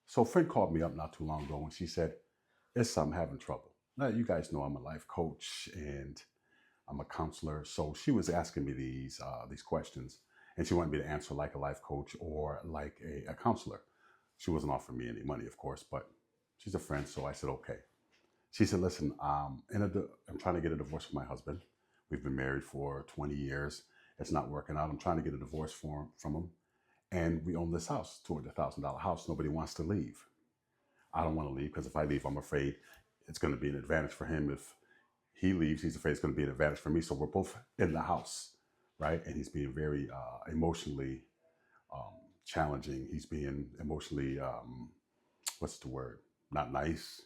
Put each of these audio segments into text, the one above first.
So a friend called me up not too long ago and she said, "It's I'm having trouble." Now, you guys know I'm a life coach and I'm a counselor. So she was asking me these questions, and she wanted me to answer like a life coach or like a counselor. She wasn't offering me any money, of course, but she's a friend, so I said okay. She said, "Listen, I'm trying to get a divorce from my husband. We've been married for 20 years. It's not working out. I'm trying to get a divorce from him, and we own this house, $200,000 house. Nobody wants to leave. I don't want to leave because if I leave, I'm afraid it's going to be an advantage for him. If he leaves, he's afraid it's going to be an advantage for me. So we're both in the house, right? And he's being very emotionally um, challenging. He's being emotionally, what's the word? Not nice.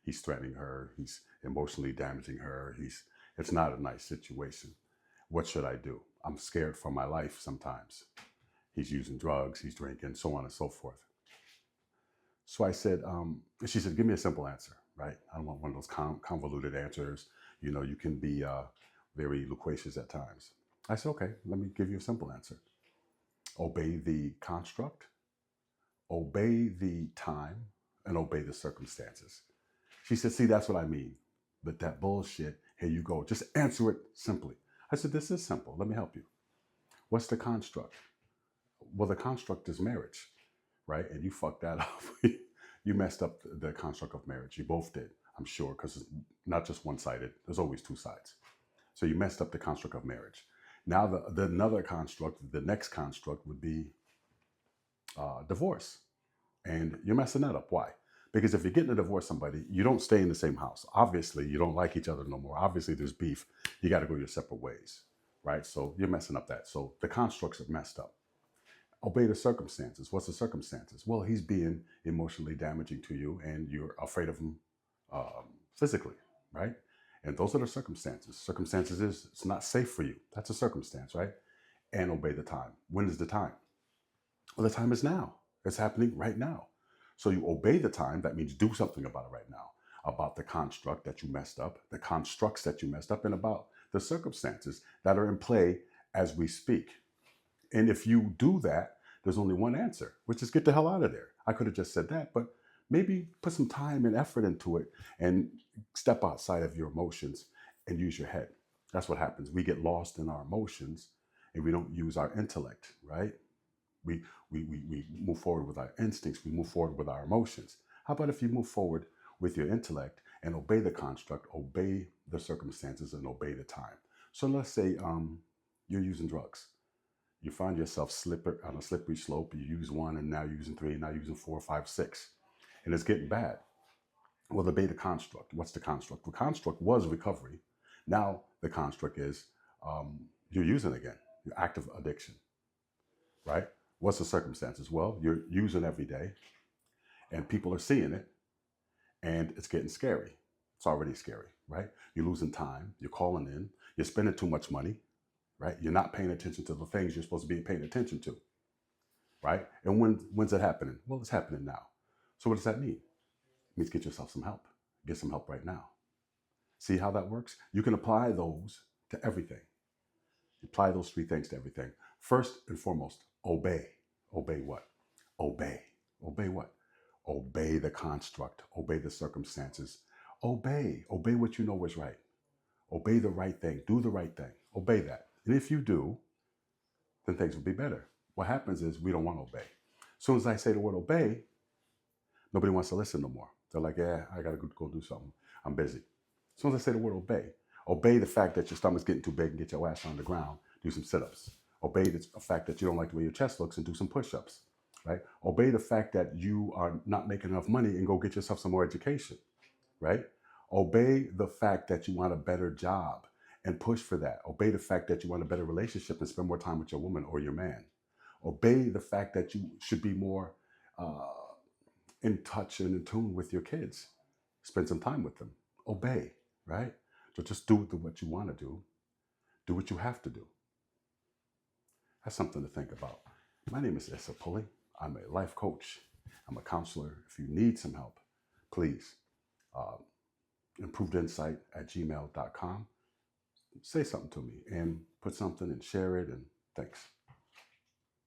He's threatening her. He's emotionally damaging her. It's not a nice situation. What should I do? I'm scared for my life sometimes. He's using drugs, he's drinking, so on and so forth. So I said, she said, give me a simple answer, right? I don't want one of those convoluted answers. You know, you can be very loquacious at times. I said, okay, let me give you a simple answer. Obey the construct, obey the time, and obey the circumstances. She said, see, that's what I mean. But that bullshit, here you go. Just answer it simply. I said, this is simple. Let me help you. What's the construct? Well, the construct is marriage, right? And you fucked that up. You messed up the construct of marriage. You both did, I'm sure, because it's not just one-sided. There's always two sides. So you messed up the construct of marriage. Now another construct, the next construct would be divorce. And you're messing that up. Why? Because if you're getting a divorce somebody, you don't stay in the same house. Obviously, you don't like each other no more. Obviously, there's beef. You got to go your separate ways, right? So you're messing up that. So the constructs are messed up. Obey the circumstances. What's the circumstances? Well, he's being emotionally damaging to you and you're afraid of him physically, right? And those are the circumstances. Circumstances is it's not safe for you. That's a circumstance, right? And obey the time. When is the time? Well, the time is now. It's happening right now. So you obey the time. That means do something about it right now, about the construct that you messed up, the constructs that you messed up, and about the circumstances that are in play as we speak. And if you do that, there's only one answer, which is get the hell out of there. I could have just said that, but maybe put some time and effort into it and step outside of your emotions and use your head. That's what happens. We get lost in our emotions and we don't use our intellect, right? We move forward with our instincts. We move forward with our emotions. How about if you move forward with your intellect and obey the construct, obey the circumstances, and obey the time? So let's say you're using drugs. You find yourself on a slippery slope. You use one and now you're using three, and now you're using four, five, six. And it's getting bad. Well, obey the construct. What's the construct? The construct was recovery. Now the construct is you're using again, your active addiction, right? What's the circumstances? Well, you're using every day and people are seeing it and it's getting scary. It's already scary, right? You're losing time. You're calling in. You're spending too much money, right? You're not paying attention to the things you're supposed to be paying attention to, right? And when's it happening? Well, it's happening now. So what does that mean? It means get yourself some help. Get some help right now. See how that works? You can apply those to everything. Apply those three things to everything. First and foremost, obey. Obey what? Obey. Obey what? Obey the construct. Obey the circumstances. Obey. Obey what you know is right. Obey the right thing. Do the right thing. Obey that. And if you do, then things will be better. What happens is we don't want to obey. As soon as I say the word obey, nobody wants to listen no more. They're like, yeah, I got to go do something. I'm busy. As soon as I say the word obey the fact that your stomach's getting too big and get your ass on the ground, do some sit-ups. Obey the fact that you don't like the way your chest looks and do some push-ups, right? Obey the fact that you are not making enough money and go get yourself some more education, right? Obey the fact that you want a better job and push for that. Obey the fact that you want a better relationship and spend more time with your woman or your man. Obey the fact that you should be more in touch and in tune with your kids. Spend some time with them. Obey, right? So just do what you want to do. Do what you have to do. That's something to think about. My name is Issa Pulley. I'm a life coach. I'm a counselor. If you need some help, please, improvedinsight@gmail.com. Say something to me and put something and share it, and thanks.